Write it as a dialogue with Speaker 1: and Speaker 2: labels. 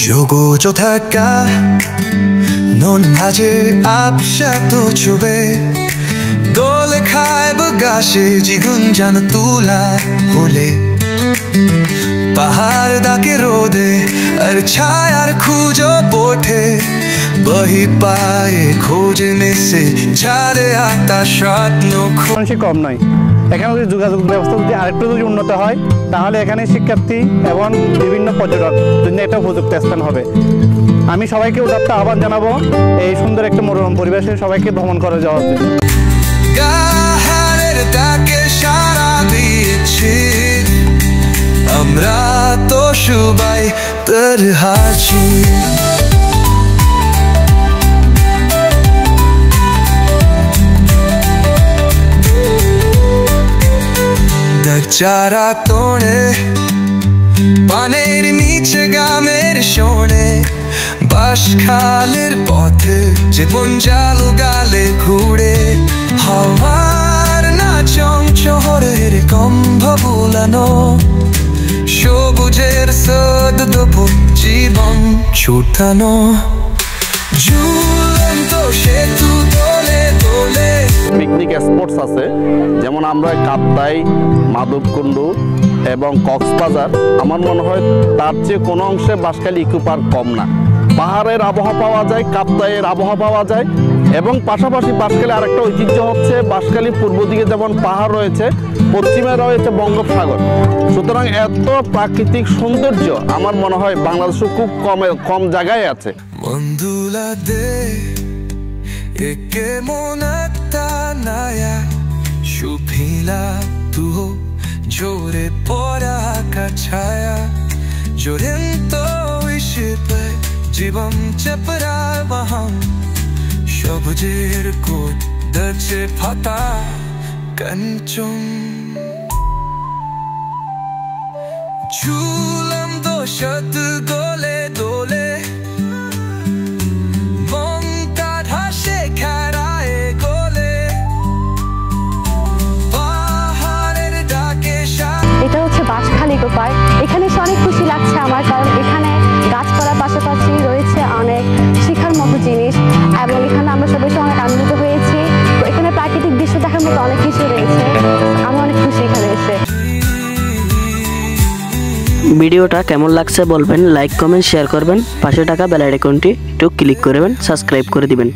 Speaker 1: 요거 좋달까 넌 아직 앞샷도 주베 দোলে খায় বগাসে জীবন জান তুলা হলে পাহাড় ডাকে রোদে আর ছায়ার খুঁজো পথে বহি পায়ে খোঁজনে সে ছাড়ে আতা স্বপ্ন
Speaker 2: খুঁজে কম নয়। এখানে যদি যোগাযোগ ব্যবস্থা যদি আরেকটু যদি উন্নত হয় তাহলে এখানে শিক্ষার্থী এবং বিভিন্ন পর্যটক জন্য একটা উপযুক্ত স্থান হবে। আমি সবাইকে উদাত্ত আহ্বান জানাবো এই সুন্দর একটা মনোরম পরিবেশে সবাইকে ভ্রমণ করে যাওয়া উচিত।
Speaker 1: গাহারের ডাকে সারা দিয়েছি আমরা তো সবাই তোর হাসি চারা তোড়ে পানের নিচে গ্রামের শোনে বাঁশখালের পথে জীবন জালু গালে ঘুরে হাওয়ার নাচং শহরের কম্ভ বুলানো সবুজের সদ দুপুর জীবন ছুটানো ঝুলন্ত সেতু দোলে দোলে।
Speaker 3: পিকনিক স্পটস আছে যেমন আমরা কাপ্তাই, মাধবকুন্ডু এবং কক্সবাজার। আমার মনে হয় তার চেয়ে কোনো অংশে বাঁশখালী ইকো পার্ক কম না। পাহাড়ের আবহাওয়া পাওয়া যায়, কাপ্তাইয়ের আবহাওয়া পাওয়া যায় এবং পাশাপাশি বাঁশখালী আরেকটা ঐতিহ্য হচ্ছে বাঁশখালীর পূর্ব দিকে যেমন পাহাড় রয়েছে, পশ্চিমে রয়েছে বঙ্গোপসাগর। সুতরাং এত প্রাকৃতিক সৌন্দর্য আমার মনে হয় বাংলাদেশে খুব কম জায়গায় আছে।
Speaker 1: বন্ধুলা দে একে মনতা নায়া শুভিলা তু জোরে পড়া কাছায়া জোরেন্ত ইশিপে জীবন চেপরা বাহাম সবুজের কোট দছে ফাতা কাঞ্চন ঝুলন্ত শত গোলে দোলে
Speaker 4: এটা হচ্ছে বাঁশখালী ইকো পার্ক। এখানে এসে অনেক খুশি লাগছে আমার, কারণ এখানে গাছপালার পাশাপাশি রয়েছে অনেক শেখার মতো জিনিস এবং এখানে আমরা সবাই অনেক আনন্দিত হয়েছি। তো এখানে প্রাকৃতিক দৃশ্য দেখার মতো অনেক কিছু রয়েছে, আমি অনেক খুশি এখানে এসে।
Speaker 5: ভিডিওটা কেমন লাগছে বলবেন, লাইক কমেন্ট শেয়ার করবেন, পাশে থাকা বেল আইকনটি একটু ক্লিক করবেন, সাবস্ক্রাইব করে দিবেন।